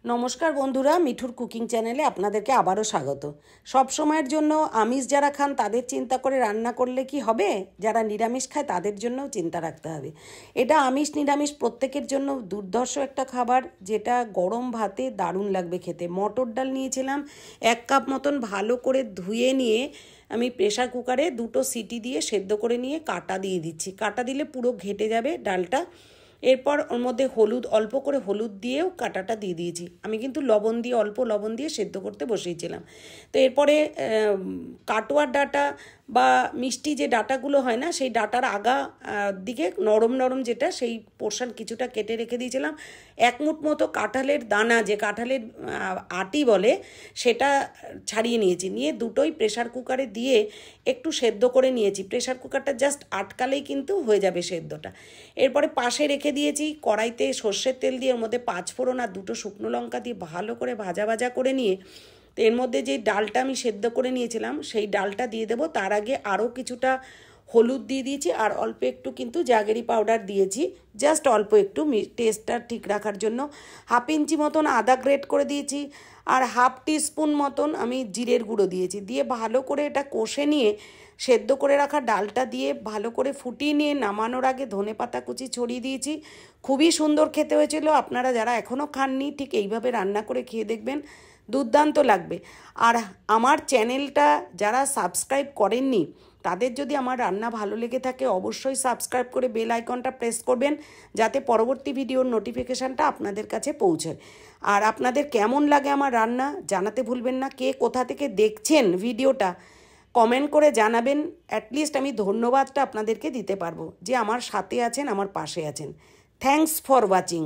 নমস্কার বন্ধুরা, মিঠুর কুকিং চ্যানেলে আপনাদেরকে আবারও স্বাগত। সব সময়ের জন্য আমিষ যারা খান তাদের চিন্তা করে রান্না করলে কি হবে, যারা নিরামিষ খায় তাদের জন্যও চিন্তা রাখতে হবে। এটা আমিষ নিরামিষ প্রত্যেকের জন্য দুর্ধর্ষ একটা খাবার, যেটা গরম ভাতে দারুণ লাগবে খেতে। মটর ডাল নিয়েছিলাম 1 কাপ মতন, ভালো করে ধুয়ে নিয়ে আমি প্রেসার কুকারে 2টো সিটি দিয়ে সেদ্ধ করে নিয়ে কাটা দিয়ে দিচ্ছি। কাটা দিলে পুরো ঘেটে যাবে ডালটা। এরপর ওর মধ্যে হলুদ, অল্প করে হলুদ দিয়েও কাটাটা দিয়ে দিয়েছি। আমি কিন্তু লবণ দিয়ে, অল্প লবণ দিয়ে সেদ্ধ করতে বসিয়েছিলাম। তো এরপরে কাটোয়ার ডাঁটা বা মিষ্টি যে ডাঁটাগুলো হয় না, সেই ডাঁটার আগা দিকে নরম নরম যেটা, সেই পোর্শন কিছুটা কেটে রেখে দিয়েছিলাম। 1 মুঠ মতো কাঁঠালের দানা, যে কাঁঠালের আটি বলে, সেটা ছাড়িয়ে নিয়েছি। নিয়ে দুটোই প্রেসার কুকারে দিয়ে একটু সেদ্ধ করে নিয়েছি। প্রেসার কুকারটা জাস্ট আটকালেই কিন্তু হয়ে যাবে সেদ্ধটা। এরপরে পাশে রেখে দিয়েছি। কড়াইতে সর্ষের তেল দিয়ে ওর মধ্যে 5 ফোড়ন আর 2টো শুকনো লঙ্কা দিয়ে ভালো করে ভাজা ভাজা করে নিয়ে, তো এর মধ্যে যে ডালটা আমি সেদ্ধ করে নিয়েছিলাম সেই ডালটা দিয়ে দেবো। তার আগে আরও কিছুটা হলুদ দিয়ে দিয়েছি আর অল্প একটু কিন্তু জাগেরি পাউডার দিয়েছি, জাস্ট অল্প একটু টেস্টটা ঠিক রাখার জন্য। 1/2 ইঞ্চি মতন আদা গ্রেট করে দিয়েছি আর 1/2 টিস্পুন মতন আমি জিরের গুঁড়ো দিয়েছি। দিয়ে ভালো করে এটা কষে নিয়ে সেদ্ধ করে রাখা ডালটা দিয়ে ভালো করে ফুটিয়ে নিয়ে নামানোর আগে ধনেপাতা কুচি ছড়িয়ে দিয়েছি। খুবই সুন্দর খেতে হয়েছিল। আপনারা যারা এখনও খাননি, ঠিক এইভাবে রান্না করে খেয়ে দেখবেন, দুর্দান্ত লাগবে। আর আমার চ্যানেলটা যারা সাবস্ক্রাইব করেননি, তাদের যদি আমার রান্না ভালো লেগে থাকে অবশ্যই সাবস্ক্রাইব করে বেল আইকনটা প্রেস করবেন, যাতে পরবর্তী ভিডিওর নোটিফিকেশানটা আপনাদের কাছে পৌঁছয়। আর আপনাদের কেমন লাগে আমার রান্না জানাতে ভুলবেন না। কে কোথা থেকে দেখছেন ভিডিওটা কমেন্ট করে জানাবেন। অ্যাটলিস্ট আমি ধন্যবাদটা আপনাদেরকে দিতে পারবো যে আমার সাথে আছেন, আমার পাশে আছেন। Thanks for watching.